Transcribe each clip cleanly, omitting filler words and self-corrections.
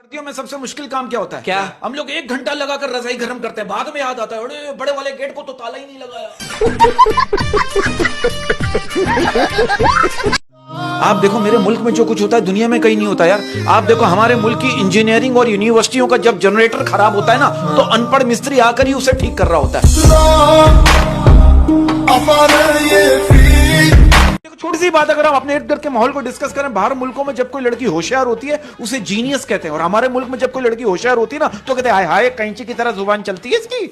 सर्दियों में सबसे मुश्किल काम क्या होता है? क्या? हम लोग 1 घंटा लगाकर रजाई गर्म करते हैं, बाद में याद आता है अरे बड़े वाले गेट को तो ताला ही नहीं लगाया। आप देखो मेरे मुल्क में जो कुछ होता है दुनिया में कहीं नहीं होता यार। आप देखो हमारे मुल्क की इंजीनियरिंग और यूनिवर्सिटियों का जब जनरेटर खराब होता है ना तो अनपढ़ मिस्त्री आकर ही उसे ठीक कर रहा होता है। छोटी सी बात, अगर आप अपने इर्द गिर्द के माहौल को डिस्कस करें, बाहर मुल्कों में जब कोई लड़की होशियार होती है उसे जीनियस कहते हैं, और हमारे मुल्क में जब कोई लड़की होशियार होती है ना तो कहते हैं हाय हाय कैंची की तरह जुबान चलती है इसकी।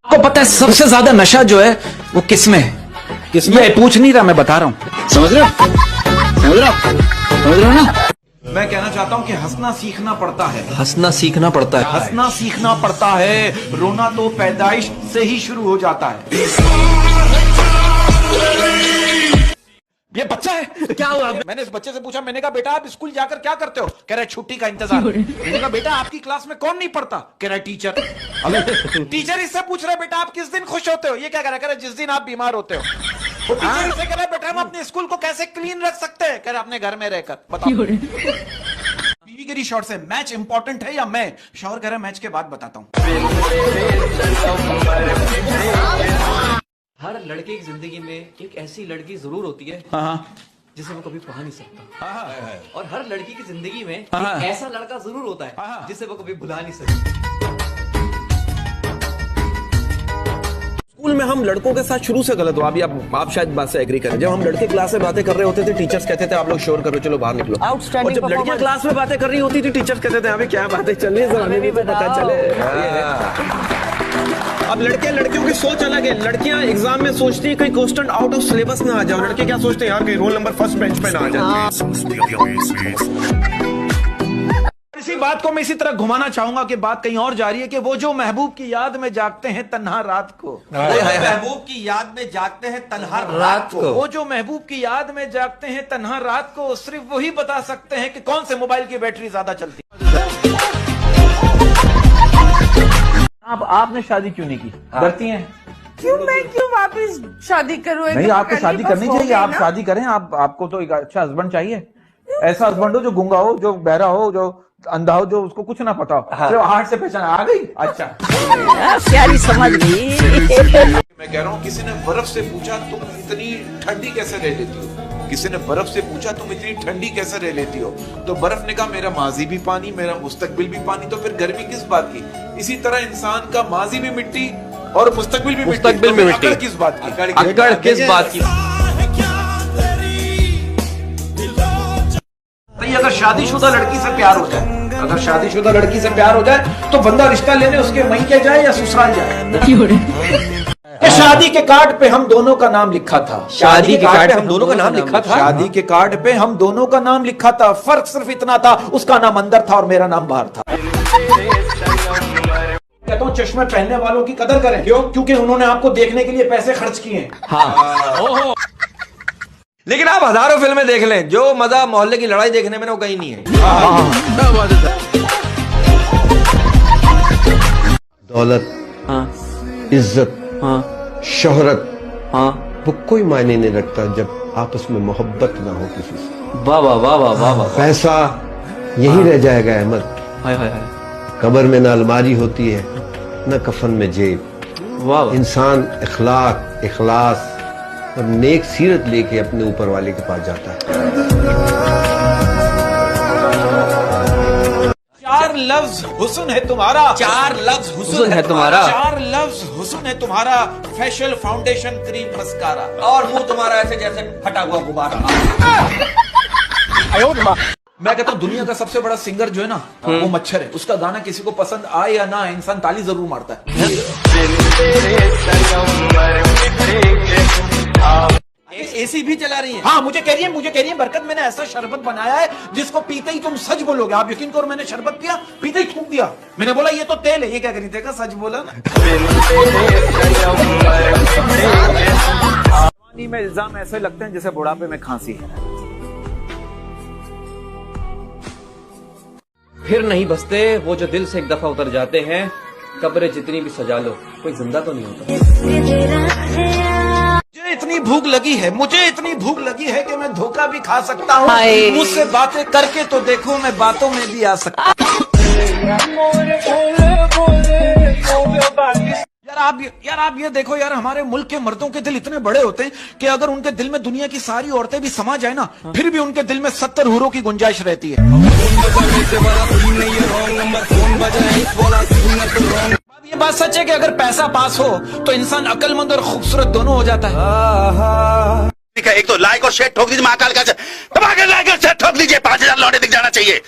आपको पता है सबसे ज्यादा नशा जो है वो किसमें है? किसमें? पूछ नहीं रहा, मैं बता रहा हूं। समझ रहे हो? समझ रहे हो ना? मैं कहना चाहता हूं कि हंसना सीखना पड़ता है। हंसना सीखना पड़ता है। हंसना सीखना पड़ता है, रोना तो पैदाइश से ही शुरू हो जाता है। ये बच्चा है, क्या हुआ? मैंने इस बच्चे से पूछा, मैंने कहा बेटा आप स्कूल जाकर क्या करते हो? कह रहा है छुट्टी का इंतजार। मैंने कहा बेटा आपकी क्लास में कौन नहीं पढ़ता? कह रहा है टीचर। टीचर इससे पूछ रहा है बेटा आप किस दिन खुश होते हो? ये क्या कह रहा है? जिस दिन आप बीमार होते हो। वो टीचर इससे कह रहा है बेटा हम अपने स्कूल को कैसे क्लीन रख सकते हैं? कह रहा है अपने घर में रहकर। बताओ। बीवी के शॉर्ट से मैच इंपॉर्टेंट है या मैं? शौहर कह रहा है मैच के बाद बताता हूँ। हर लड़के की जिंदगी में एक ऐसी लड़की जरूर होती है जिसे वो कभी पा नहीं सकता। और हर लड़की की जिंदगी में एक ऐसा लड़का जरूर होता है जिसे वो कभी भुला नहीं सकती। स्कूल में हम लड़कों के साथ शुरू से गलत हुआ। अभी आप शायद बात से एग्री करें। जब हम लड़के क्लास में बातें कर रहे होते थे टीचर्स कहते थे आप लोग शोर करो चलो बाहर निकलो। और जब लड़कियां क्लास में बातें कर रही होती थी टीचर्स कहते थे अभी क्या बातें चल रही है, हमें भी पता चले। अब लड़के लड़कियों की सोच अलग है। लड़कियां एग्जाम में सोचती है कहीं क्वेश्चन आउट ऑफ सिलेबस ना आ जाए, लड़के क्या सोचते हैं यार कहीं रोल नंबर फर्स्ट बेंच पे ना आ जाए। इसी बात को मैं इसी तरह घुमाना चाहूंगा कि बात कहीं और जा रही है कि वो जो महबूब की याद में जागते हैं तन्हा रात को, महबूब की याद में जागते हैं तन्हा रात को, वो जो महबूब की याद में जागते हैं तन्हा रात को, सिर्फ वही बता सकते हैं कि कौन से मोबाइल की बैटरी ज्यादा चलती है। आपने शादी क्यों नहीं की? डरती हैं? क्यों वापस शादी करूं? नहीं, आपको शादी करनी चाहिए। आप शादी करें। आपको तो एक अच्छा हस्बैंड चाहिए। ऐसा हस्बैंड हो जो गूंगा हो, जो बहरा हो, जो अंधा हो, जो उसको कुछ ना पता हो, सिर्फ हार्ट से पहचान आ गई। अच्छा प्यारी समझ गई। मैं कह रहा हूँ किसी ने बर्फ से पूछा तुम इतनी ठंडी कैसे रह लेती हो? किसी ने बर्फ से पूछा तुम इतनी ठंडी कैसे रह लेती हो? तो बर्फ ने कहा मेरा माजी भी पानी, मेरा मुस्तकबिल भी पानी, तो फिर गर्मी किस बात की? इसी तरह इंसान का माजी भी मिट्टी और मुस्तकबिल भी मिट्टी, अकड़ किस बात की? अकड़ किस बात की? अगर शादीशुदा लड़की से प्यार हो जाए, अगर शादीशुदा लड़की से प्यार हो जाए तो बंदा रिश्ता लेने उसके मैके जाए या ससुराल जाए। शादी के कार्ड पे हम दोनों का नाम लिखा था। शादी के कार्ड पे हम दोनों का नाम लिखा था। शादी के कार्ड पे हम दोनों का नाम लिखा था। फर्क सिर्फ इतना था, उसका नाम अंदर था और मेरा नाम बाहर था। कहता हूँ चश्मे पहनने वालों की कदर करें। क्यों? क्योंकि उन्होंने आपको देखने के लिए पैसे खर्च किए। हाँ। लेकिन आप हजारों फिल्में देख लें, जो मजा मोहल्ले की लड़ाई देखने में वो कहीं नहीं है। दौलत, इज्जत, शोहरत, वो कोई मायने नहीं रखता जब आपस में मोहब्बत ना हो किसी से। वाह वाह वाह वाह वाह वाह। पैसा यही रह जाएगा अहमद। हाय हाय हाय। कब्र में ना अलमारी होती है न कफन में जेब। वाह। इंसान इखलाक, इखलास और नेक सीरत लेके अपने ऊपर वाले के पास जाता है। 4 लफ्ज हुस्न है तुम्हारा, 4 लफ्ज हुस्न है तुम्हारा, 4 लफ्ज हुस्न है तुम्हारा, फेशियल फाउंडेशन क्रीम मस्कारा, और मुंह तुम्हारा ऐसे जैसे फटा हुआ गुब्बारा। मैं कहता हूँ दुनिया का सबसे बड़ा सिंगर जो है ना वो मच्छर है। उसका गाना किसी को पसंद आए या ना आए, इंसान ताली जरूर मारता है। एसी भी चला रही है। हाँ मुझे कह रही है बरकत मैंने ऐसा शरबत बनाया है जिसको पीते ही तुम सच बोलोगे। आप यकीन करो मैंने शरबत पिया, पीते ही थूक दिया। मैंने बोला ये तो तेल है। ये क्या करी? देखा सच बोला ना। जवानी में इल्जाम ऐसे लगते हैं जैसे बुढ़ापे में खांसी है। फिर नहीं बसते वो जो दिल से एक दफा उतर जाते हैं। कब्र जितनी भी सजा लो कोई जिंदा तो नहीं होता। इतनी भूख लगी है, मुझे इतनी भूख लगी है कि मैं धोखा भी खा सकता हूँ। हाय। मुझसे बातें करके तो देखो, मैं बातों में भी आ सकता यार आप ये देखो यार, हमारे मुल्क के मर्दों के दिल इतने बड़े होते हैं कि अगर उनके दिल में दुनिया की सारी औरतें भी समा जाए ना, फिर भी उनके दिल में 70 हूरों की गुंजाइश रहती है। ये बात सच है कि अगर पैसा पास हो तो इंसान अक्लमंद और खूबसूरत दोनों हो जाता है। एक तो लाइक और शेयर ठोक दीजिए, महाकाल का दबा के लाइक और शेयर ठोक दीजिए, 5000 लौटे दिख जाना चाहिए।